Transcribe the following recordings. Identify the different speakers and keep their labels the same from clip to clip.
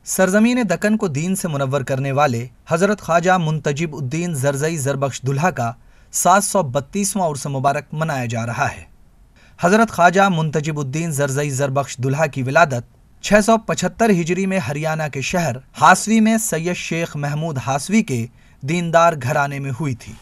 Speaker 1: सरजमीन दक्कन को दीन से मुनव्वर करने वाले हज़रत ख्वाजा मुंतजिब उद्दीन ज़रज़ई ज़रबख्श दुल्हा का 732वां उर्स मुबारक मनाया जा रहा है। हज़रत ख्वाजा मुंतजिब उद्दीन ज़रज़ई ज़रबख्श दुल्हा की विलादत 675 हिजरी में हरियाणा के शहर हासवी में सैयद शेख महमूद हासवी के दीनदार घराने में हुई थी।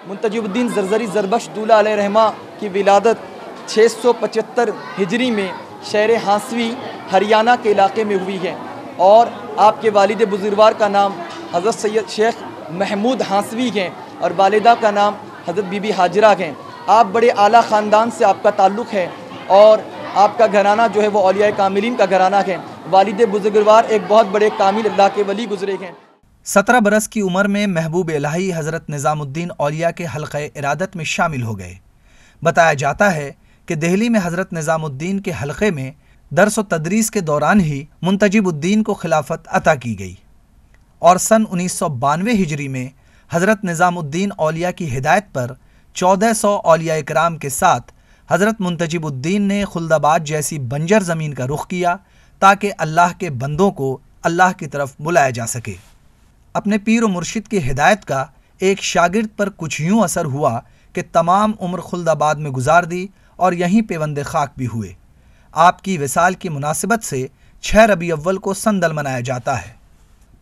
Speaker 2: मुंतजिबुद्दीन ज़रज़ई ज़रबख्श दुल्हा अलैहिर्रहमा की विलादत 675 हिजरी में शहर हासवी हरियाणा के इलाके में हुई है और आपके वालिद बुजुर्गवार का नाम हज़रत सैयद शेख महमूद हासवी हैं और वालिदा का नाम हज़रत बीबी हाजरा हैं। आप बड़े आला ख़ानदान से आपका ताल्लुक़ है और आपका घराना जो है वो औलिया कामिलीन का घराना है। वालिद बुजुर्गवार एक बहुत बड़े कामिल अल्लाह के वली गुजरे हैं।
Speaker 1: 17 बरस की उम्र में महबूब इलाही हज़रत निज़ामुद्दीन औलिया के हल्क़े इरादत में शामिल हो गए। बताया जाता है कि दिल्ली में हज़रत निज़ामुद्दीन के हल्क़े में दर्स व तदरीस के दौरान ही मुंतजिबुद्दीन को खिलाफत अता की गई और सन 1992 हिजरी में हज़रत निज़ामुद्दीन औलिया की हिदायत पर 1400 औलिया इकराम के साथ हज़रत मुंतजिबुद्दीन ने खुल्दाबाद जैसी बंजर ज़मीन का रुख किया ताकि अल्लाह के बंदों को अल्लाह की तरफ बुलाया जा सके। अपने पीर व मुर्शिद की हिदायत का एक शागिर्द पर कुछ यूँ असर हुआ कि तमाम उम्र खुल्दाबाद में गुजार दी और यहीं पेवंदे खाक भी हुए। आपकी विसाल की मुनासिबत से 6 रबी अव्वल को संदल मनाया जाता है।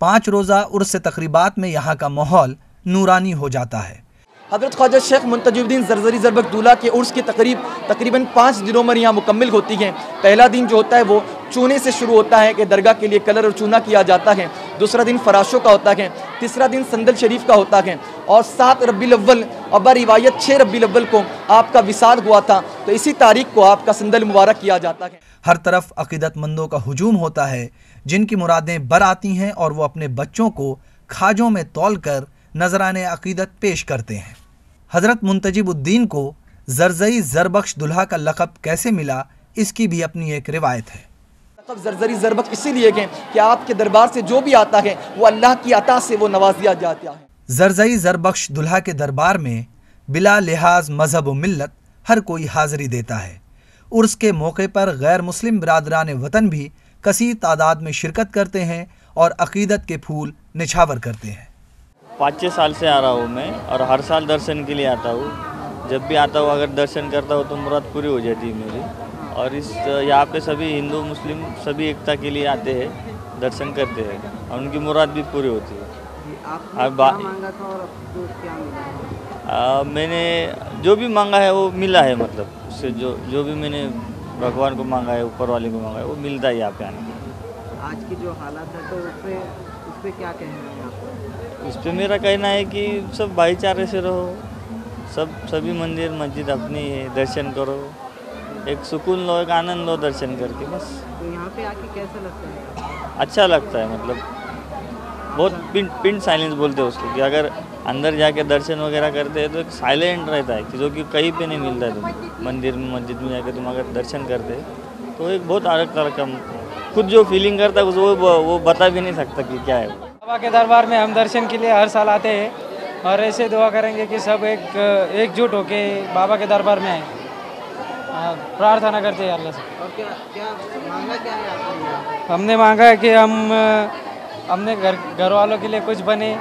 Speaker 1: 5 रोज़ा उर्स तकरीबात में यहाँ का माहौल नूरानी हो जाता है।
Speaker 2: हज़रत ख्वाजा शेख मुंतजिबुद्दीन ज़रज़ई ज़रबख्श दुल्हा के उर्स की तकरीबन 5 दिनों में यहाँ मुकम्मल होती हैं। पहला दिन जो होता है वो चूने से शुरू होता है कि दरगाह के लिए कलर और चूना किया जाता है। दूसरा दिन फराशों का होता है। तीसरा दिन संदल शरीफ का होता है और 7 रबीउल अव्वल और बारिवायत 6 रबीउल अव्वल को आपका विसाल हुआ था, तो इसी तारीख को आपका संदल मुबारक किया जाता है।
Speaker 1: हर तरफ अक़ीदतमंदों का हुजूम होता है जिनकी मुरादें बर आती हैं और वो अपने बच्चों को खाजों में तौल कर नजराने अक़ीदत पेश करते हैं। हज़रत मुंतजिबुद्दीन को ज़रज़ई ज़रबख्श दुल्हा का लक़ब कैसे मिला, इसकी भी अपनी एक रिवायत है।
Speaker 2: लक़ब ज़रज़ई ज़रबख्श इसीलिए है कि आपके दरबार से जो भी आता है वो अल्लाह की अता से वो नवाज़िया जाता है।
Speaker 1: ज़रज़ई ज़रबख्श दुल्हा के दरबार में बिला लिहाज मज़हब व मिल्लत हर कोई हाज़िरी देता है। उर्स के मौके पर गैर मुस्लिम बिरादरान वतन भी कसीर तादाद में शिरकत करते हैं और अक़ीदत के फूल निछावर करते हैं।
Speaker 3: 5-6 साल से आ रहा हूँ मैं और हर साल दर्शन के लिए आता हूँ। जब भी आता हूँ अगर दर्शन करता हूँ तो मुराद पूरी हो जाती है मेरी। और इस यहाँ पे सभी हिंदू मुस्लिम सभी एकता के लिए आते हैं, दर्शन करते हैं और उनकी मुराद भी पूरी होती है।
Speaker 4: मांगा था और आपको क्या मिला?
Speaker 3: मैंने जो भी मांगा है वो मिला है, मतलब उससे जो भी मैंने भगवान को मांगा है, ऊपर वाले को मांगा है, वो मिलता है यहाँ पे आने के।
Speaker 4: आज की जो हालत है तो उस पर क्या कहना है आपको?
Speaker 3: इस पर मेरा कहना है कि सब भाईचारे से रहो, सभी मंदिर मस्जिद अपनी है, दर्शन करो, एक सुकून लो, एक आनंद लो दर्शन करके, बस।
Speaker 4: तो यहाँ पे आके कैसा लगता है?
Speaker 3: अच्छा लगता है, मतलब बहुत पिन साइलेंस बोलते हैं उसको, कि अगर अंदर जाके दर्शन वगैरह करते हैं तो एक साइलेंट रहता है, कि जो कि कहीं पे नहीं मिलता है। तुम मंदिर में मस्जिद में जाके तुम अगर दर्शन करते हैं तो एक बहुत अलग तरह का खुद जो फीलिंग करता है वो बता भी नहीं सकता कि क्या है।
Speaker 5: बाबा के दरबार में हम दर्शन के लिए हर साल आते हैं और ऐसे दुआ करेंगे कि सब एकजुट होके बाबा के दरबार में आए, प्रार्थना करते हैं अल्लाह से।
Speaker 4: और क्या मांगा क्या है आपने?
Speaker 5: हमने मांगा है कि हमने घर वालों के लिए कुछ बने,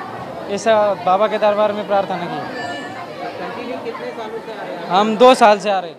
Speaker 5: ऐसा बाबा के दरबार में प्रार्थना की।
Speaker 4: कंटिन्यू कितने सालों से आ रहे हैं?
Speaker 5: हम 2 साल से आ रहे हैं।